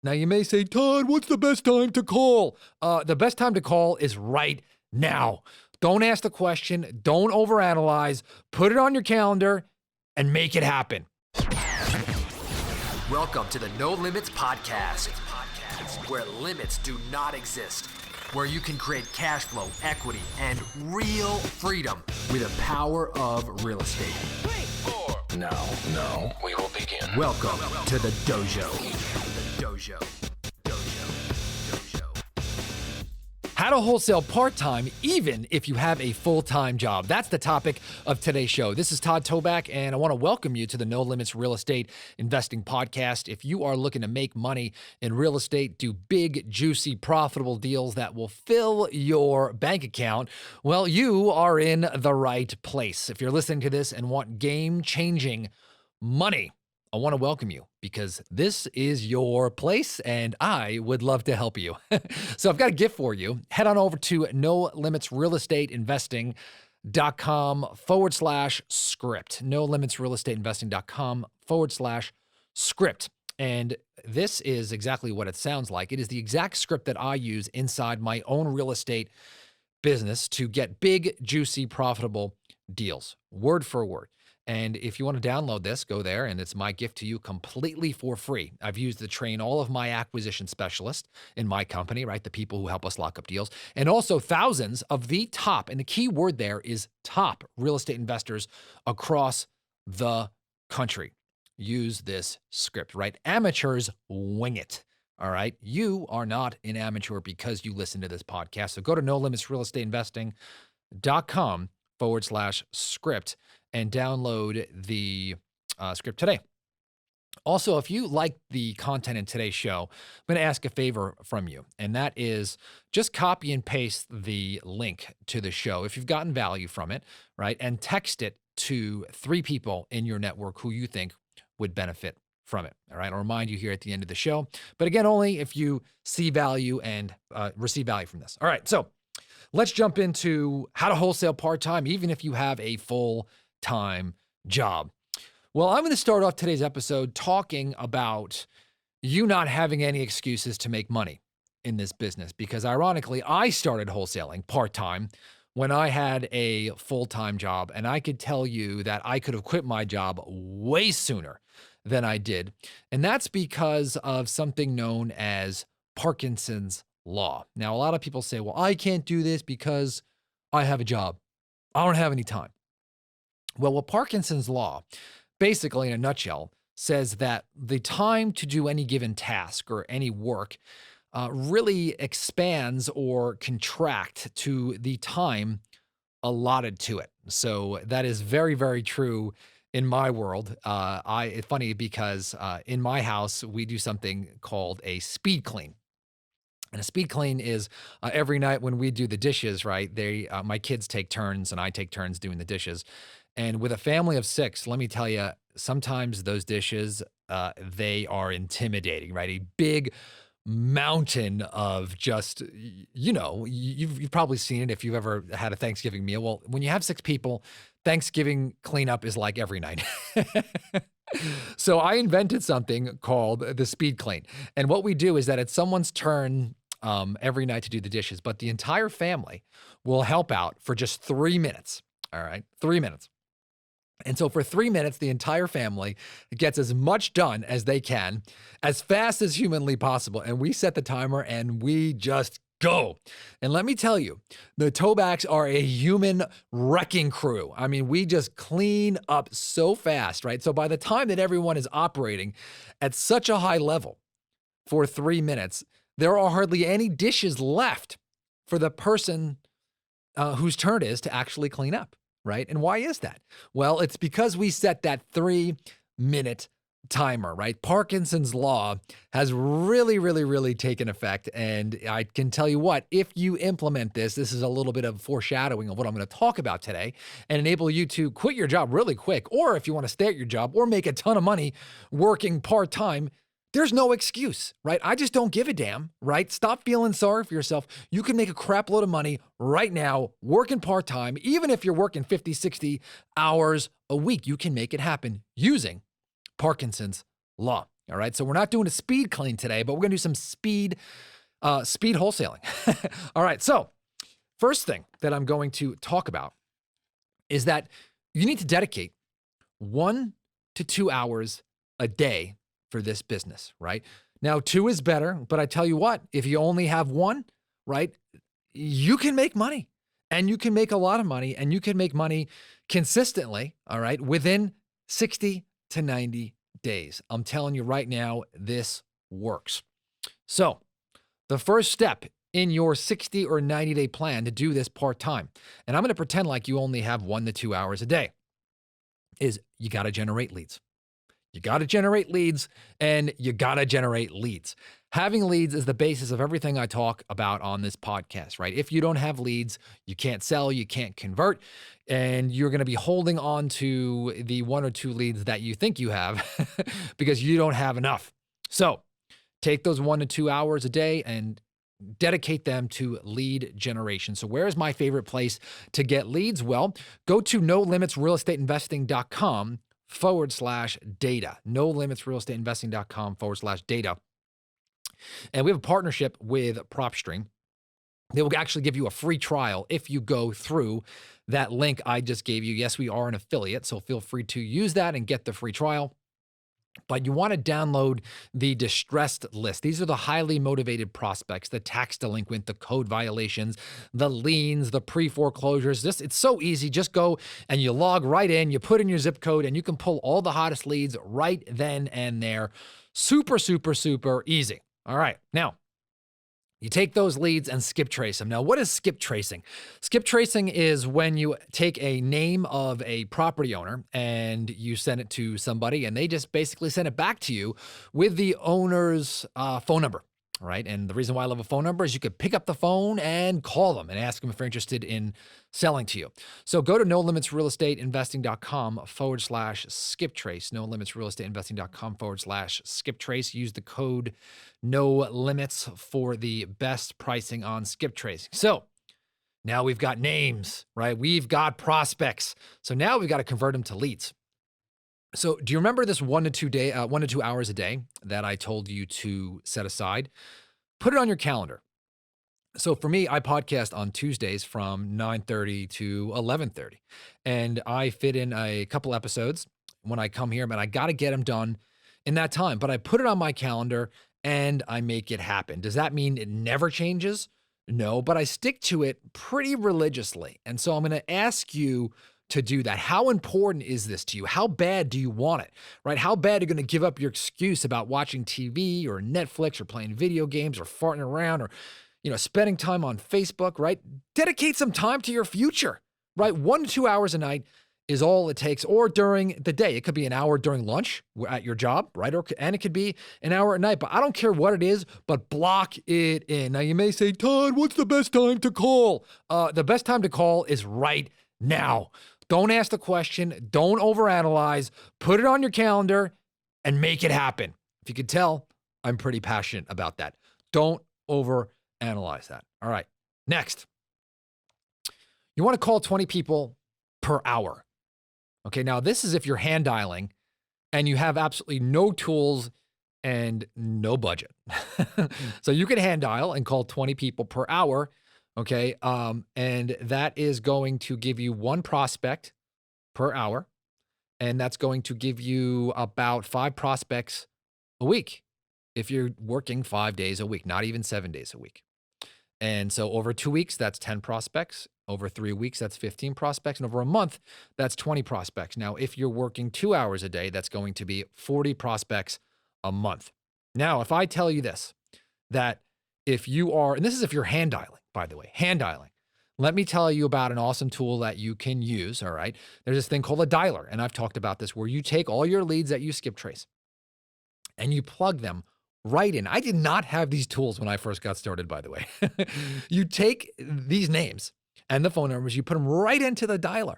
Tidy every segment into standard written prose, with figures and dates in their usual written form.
Now, you may say, Todd, what's the best time to call? The best time to call is right now. Don't ask the question. Don't overanalyze. Put it on your calendar and make it happen. Welcome to the No Limits Podcast, where limits do not exist, where you can create cash flow, equity, and real freedom with the power of real estate. 3, 4. Now, we will begin. Welcome to the dojo. The dojo. How to wholesale part-time even if you have a full-time job. That's the topic of today's show. This is Todd Toback, and I want to welcome you to the No Limits Real Estate Investing Podcast. If you are looking to make money in real estate, do big, juicy, profitable deals that will fill your bank account, well, you are in the right place. If you're listening to this and want game-changing money, I want to welcome you because this is your place and I would love to help you. So I've got a gift for you. Head on over to nolimitsrealestateinvesting.com/script. nolimitsrealestateinvesting.com/script. And this is exactly what it sounds like. It is the exact script that I use inside my own real estate business to get big, juicy, profitable deals, word for word. And if you want to download this, go there, and it's my gift to you completely for free. I've used to train all of my acquisition specialists in my company, right? The people who help us lock up deals, and also thousands of the top, and the key word there is top real estate investors across the country. Use this script, right? Amateurs wing it. All right. You are not an amateur because you listen to this podcast. So go to nolimitsrealestateinvesting.com/script and download the script today. Also, if you like the content in today's show, I'm going to ask a favor from you, and that is just copy and paste the link to the show if you've gotten value from it, right? And text it to 3 people in your network who you think would benefit from it. All right. I'll remind you here at the end of the show, but again, only if you see value and receive value from this. All right. So let's jump into how to wholesale part-time, even if you have a full-time job. Well, I'm going to start off today's episode talking about you not having any excuses to make money in this business, because ironically, I started wholesaling part-time when I had a full-time job, and I could tell you that I could have quit my job way sooner than I did. And that's because of something known as Parkinsons Law. Now, a lot of people say, well, I can't do this because I have a job. I don't have any time. Well, what Parkinsons Law, basically in a nutshell, says that the time to do any given task or any work really expands or contract to the time allotted to it. So that is very, very true in my world. It's funny because in my house, we do something called a speed clean. And a speed clean is every night when we do the dishes, right? My kids take turns and I take turns doing the dishes. And with a family of 6, let me tell you, sometimes those dishes, they are intimidating, right? A big mountain of just, you've probably seen it if you've ever had a Thanksgiving meal. Well, when you have 6 people, Thanksgiving cleanup is like every night. So I invented something called the speed clean. And what we do is that it's someone's turn every night to do the dishes, but the entire family will help out for just 3 minutes. All right, 3 minutes. And so for 3 minutes, the entire family gets as much done as they can, as fast as humanly possible. And we set the timer and we just go. And let me tell you, the Tobacks are a human wrecking crew. I mean, we just clean up so fast, right? So by the time that everyone is operating at such a high level for 3 minutes, there are hardly any dishes left for the person whose turn it is to actually clean up, right? And why is that? Well, it's because we set that 3-minute timer, right? Parkinson's Law has really taken effect. And I can tell you what, if you implement this is a little bit of foreshadowing of what I'm going to talk about today and enable you to quit your job really quick. Or if you want to stay at your job or make a ton of money working part-time, there's no excuse, right? I just don't give a damn, right? Stop feeling sorry for yourself. You can make a crap load of money right now working part-time. Even if you're working 50, 60 hours a week, you can make it happen using Parkinson's Law. All right. So we're not doing a speed clean today, but we're going to do some speed wholesaling. All right. So first thing that I'm going to talk about is that you need to dedicate 1 to 2 hours a day for this business, right? Now, 2 is better, but I tell you what, if you only have 1, right, you can make money, and you can make a lot of money, and you can make money consistently, all right, within 60 to 90 days. I'm telling you right now, this works. So the first step in your 60 or 90-day plan to do this part-time, and I'm going to pretend like you only have 1 to 2 hours a day, is you got to generate leads. You got to generate leads, and you got to generate leads. Having leads is the basis of everything I talk about on this podcast, right? If you don't have leads, you can't sell, you can't convert, and you're going to be holding on to the 1 or 2 leads that you think you have because you don't have enough. So take those 1 to 2 hours a day and dedicate them to lead generation. So where is my favorite place to get leads? Well, go to nolimitsrealestateinvesting.com/data. nolimitsrealestateinvesting.com/data. And we have a partnership with PropStream. They will actually give you a free trial if you go through that link I just gave you. Yes, we are an affiliate, so feel free to use that and get the free trial. But you want to download the distressed list. These are the highly motivated prospects, the tax delinquent, the code violations, the liens, the pre-foreclosures. It's so easy. Just go and you log right in, you put in your zip code, and you can pull all the hottest leads right then and there. Super, super, super easy. All right. Now, you take those leads and skip trace them. Now, what is skip tracing? Skip tracing is when you take a name of a property owner and you send it to somebody and they just basically send it back to you with the owner's phone number, right? And the reason why I love a phone number is you could pick up the phone and call them and ask them if they're interested in selling to you. So go to nolimitsrealestateinvesting.com/skip trace, nolimitsrealestateinvesting.com/skip trace. Use the code no limits for the best pricing on skip tracing. So now we've got names, right? We've got prospects. So now we've got to convert them to leads. So do you remember this 1 to 2 hours a day that I told you to set aside? Put it on your calendar. So for me, I podcast on Tuesdays from 9:30 to 11:30, and I fit in a couple episodes when I come here, but I got to get them done in that time. But I put it on my calendar and I make it happen. Does that mean it never changes? No, but I stick to it pretty religiously. And so I'm going to ask you to do that. How important is this to you? How bad do you want it, right? How bad are you going to give up your excuse about watching TV or Netflix or playing video games or farting around or, spending time on Facebook, right? Dedicate some time to your future, right? 1 to 2 hours a night is all it takes, or during the day. It could be an hour during lunch at your job, right? And it could be an hour at night, but I don't care what it is, but block it in. Now you may say, Todd, what's the best time to call? The best time to call is right now. Don't ask the question. Don't overanalyze. Put it on your calendar and make it happen. If you could tell, I'm pretty passionate about that. Don't overanalyze that. All right. Next, you want to call 20 people per hour. Okay, now this is if you're hand dialing and you have absolutely no tools and no budget. So you can hand dial and call 20 people per hour, okay? And that is going to give you 1 prospect per hour, and that's going to give you about 5 prospects a week if you're working 5 days a week, not even 7 days a week. And so over 2 weeks, that's 10 prospects. Over 3 weeks, that's 15 prospects. And over a month, that's 20 prospects. Now, if you're working 2 hours a day, that's going to be 40 prospects a month. Now, if I tell you this, that if you are, and this is if you're hand dialing, by the way, hand dialing, let me tell you about an awesome tool that you can use, all right? There's this thing called a dialer, and I've talked about this, where you take all your leads that you skip trace and you plug them right in. I did not have these tools when I first got started, by the way. You take these names and the phone numbers, you put them right into the dialer,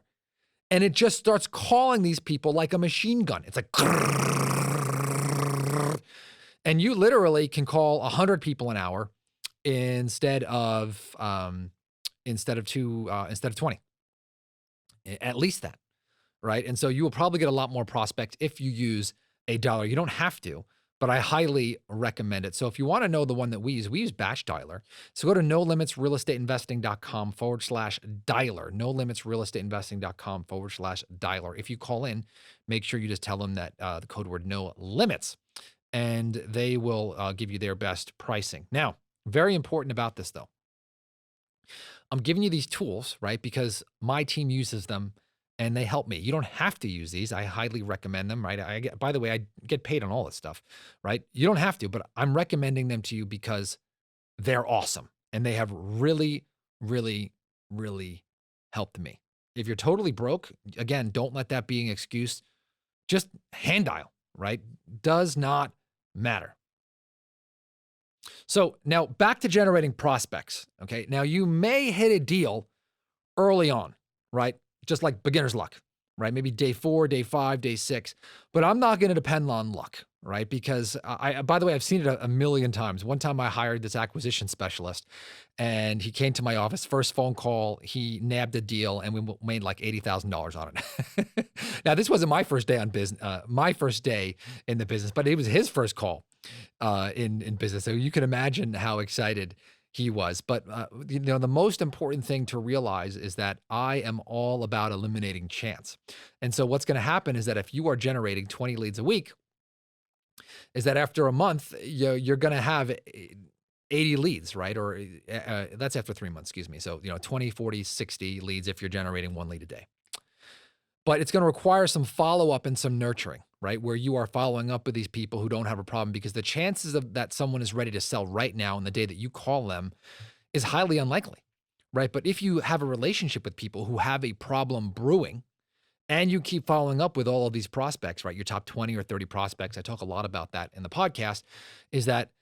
and it just starts calling these people like a machine gun. It's like, and you literally can call 100 people an hour instead of 20, at least that, right? And so you will probably get a lot more prospects if you use a dialer. You don't have to, but I highly recommend it. So if you want to know the one that we use Batch Dialer. So go to nolimitsrealestateinvesting.com/dialer, nolimitsrealestateinvesting.com/dialer. If you call in, make sure you just tell them that the code word no limits, and they will give you their best pricing. Now, very important about this though. I'm giving you these tools, right? Because my team uses them and they help me. You don't have to use these. I highly recommend them, right? By the way, I get paid on all this stuff, right? You don't have to, but I'm recommending them to you because they're awesome and they have really, really, really helped me. If you're totally broke, again, don't let that be an excuse. Just hand dial, right? Does not matter. So now back to generating prospects. Okay. Now you may hit a deal early on, right? Just like beginner's luck, right? Maybe day 4, day 5, day 6, but I'm not going to depend on luck, right? Because by the way, I've seen it a million times. One time I hired this acquisition specialist and he came to my office, first phone call, he nabbed a deal and we made like $80,000 on it. Now this wasn't my first day on business, my first day in the business, but it was his first call in business. So you can imagine how excited he was. But the most important thing to realize is that I am all about eliminating chance. And so what's going to happen is that if you are generating 20 leads a week, is that after a month, you're going to have 80 leads, right? Or that's after 3 months, excuse me. So, 20, 40, 60 leads if you're generating 1 lead a day. But it's going to require some follow-up and some nurturing, right? Where you are following up with these people who don't have a problem, because the chances of that someone is ready to sell right now on the day that you call them is highly unlikely, right? But if you have a relationship with people who have a problem brewing and you keep following up with all of these prospects, right? Your top 20 or 30 prospects, I talk a lot about that in the podcast, is that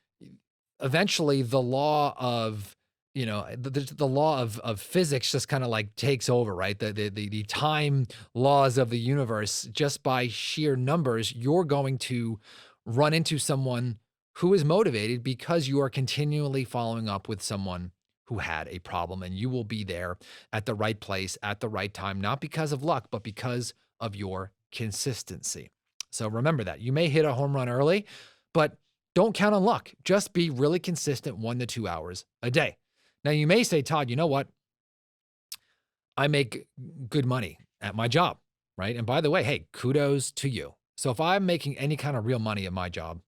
eventually the law of the law of physics just kind of like takes over, right? The time laws of the universe, just by sheer numbers, you're going to run into someone who is motivated because you are continually following up with someone who had a problem, and you will be there at the right place at the right time, not because of luck, but because of your consistency. So remember that. You may hit a home run early, but don't count on luck. Just be really consistent 1 to 2 hours a day. Now, you may say, Todd, you know what? I make good money at my job, right? And by the way, hey, kudos to you. So if I'm making any kind of real money at my job,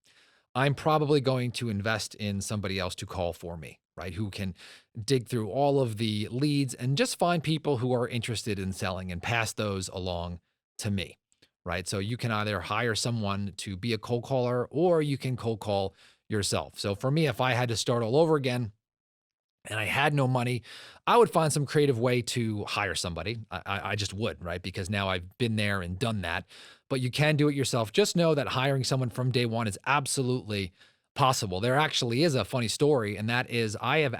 I'm probably going to invest in somebody else to call for me, right? Who can dig through all of the leads and just find people who are interested in selling and pass those along to me, right? So you can either hire someone to be a cold caller or you can cold call yourself. So for me, if I had to start all over again, and I had no money, I would find some creative way to hire somebody. I just would, right? Because now I've been there and done that. But you can do it yourself. Just know that hiring someone from day one is absolutely possible. There actually is a funny story, and that is I had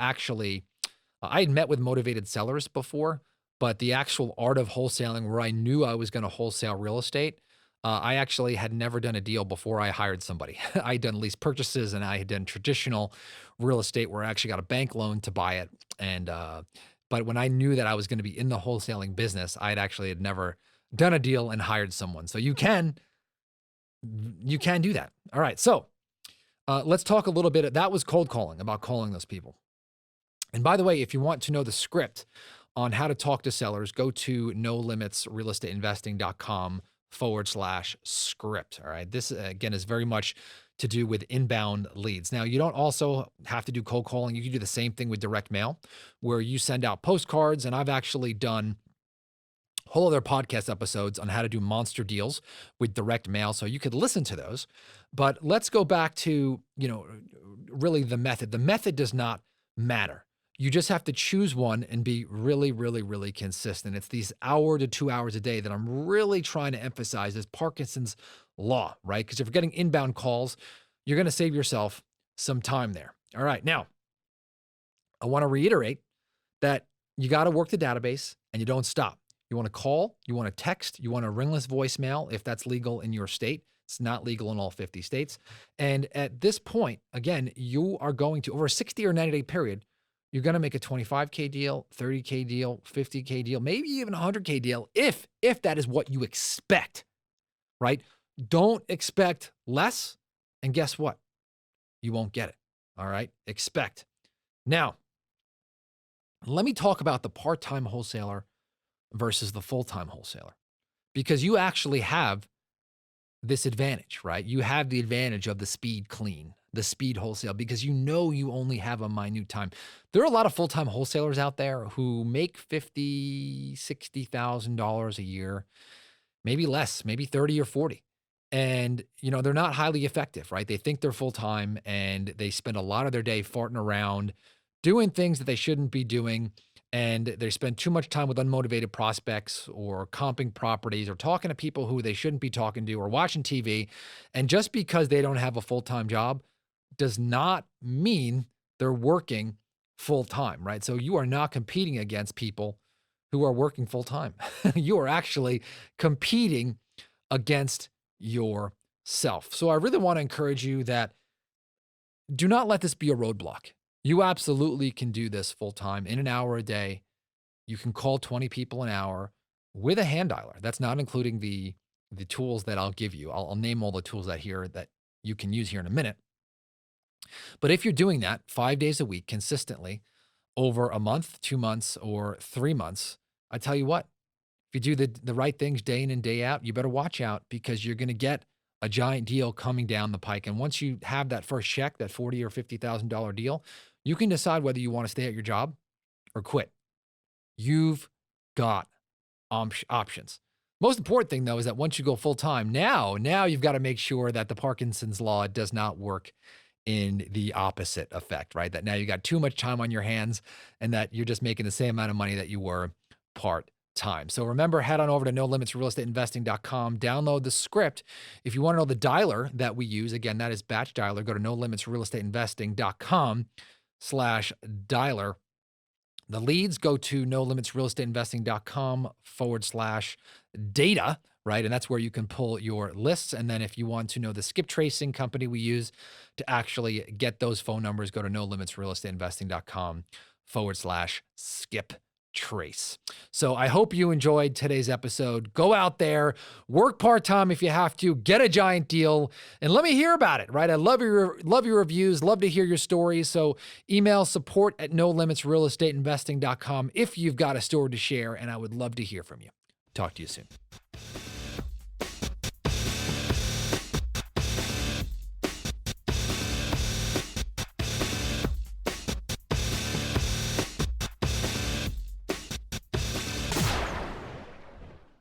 met with motivated sellers before, but the actual art of wholesaling, where I knew I was going to wholesale real estate, I actually had never done a deal before I hired somebody. I had done lease purchases and I had done traditional real estate where I actually got a bank loan to buy it. And, but when I knew that I was going to be in the wholesaling business, I had never done a deal and hired someone. So you can do that. All right. So, let's talk a little bit. That was cold calling, about calling those people. And by the way, if you want to know the script on how to talk to sellers, go to nolimitsrealestateinvesting.com/script. All right. This again is very much to do with inbound leads. Now, you don't also have to do cold calling. You can do the same thing with direct mail, where you send out postcards. And I've actually done whole other podcast episodes on how to do monster deals with direct mail. So you could listen to those. But let's go back to, really the method. The method does not matter. You just have to choose one and be really, really, really consistent. It's these 1 to 2 hours a day that I'm really trying to emphasize, is Parkinsons Law, right? Because if you're getting inbound calls, you're going to save yourself some time there. All right. Now, I want to reiterate that you got to work the database and you don't stop. You want to call, you want to text, you want a ringless voicemail if that's legal in your state. It's not legal in all 50 states. And at this point, again, you are going to, over a 60 or 90-day period, you're going to make a 25K deal, 30K deal, 50K deal, maybe even a 100K deal if that is what you expect, right? Don't expect less And guess what? You won't get it. All right. Expect. Now, let me talk about the part-time wholesaler versus the full-time wholesaler, because you actually have this advantage, right? You have the advantage of the speed clean, the speed wholesale, because you know you only have a minute time. There are a lot of full-time wholesalers out there who make $50,000, $60,000 a year, maybe less, maybe 30 or 40. And, they're not highly effective, right? They think they're full-time and they spend a lot of their day farting around, doing things that they shouldn't be doing. And they spend too much time with unmotivated prospects or comping properties or talking to people who they shouldn't be talking to or watching TV. And just because they don't have a full-time job does not mean they're working full-time, right? So you are not competing against people who are working full-time. You are actually competing against yourself. So I really want to encourage you that do not let this be a roadblock. You absolutely can do this full-time in an hour a day. You can call 20 people an hour with a hand dialer. That's not including the tools that I'll give you. I'll name all the tools that you can use here in a minute. But if you're doing that 5 days a week consistently over a month, 2 months, or 3 months, I tell you what, if you do the right things day in and day out, you better watch out, because you're going to get a giant deal coming down the pike. And once you have that first check, that $40,000 or $50,000 deal, you can decide whether you want to stay at your job or quit. You've got options. Most important thing, though, is that once you go full time, now you've got to make sure that the Parkinsons Law does not work in the opposite effect, right? That now you got too much time on your hands and that you're just making the same amount of money that you were part-time. So remember, head on over to NoLimitsRealEstateInvesting.com, download the script. If you want to know the dialer that we use, again, that is batch dialer. Go to NoLimitsRealEstateInvesting.com/dialer. The leads go to NoLimitsRealEstateInvesting.com/data, right? And that's where you can pull your lists. And then if you want to know the skip tracing company we use to actually get those phone numbers, go to NoLimitsRealEstateInvesting.com/skip trace. So I hope you enjoyed today's episode. Go out there, work part-time if you have to, get a giant deal, and let me hear about it, right? I love your reviews, love to hear your stories. So email support@NoLimitsRealEstateInvesting.com if you've got a story to share, and I would love to hear from you. Talk to you soon.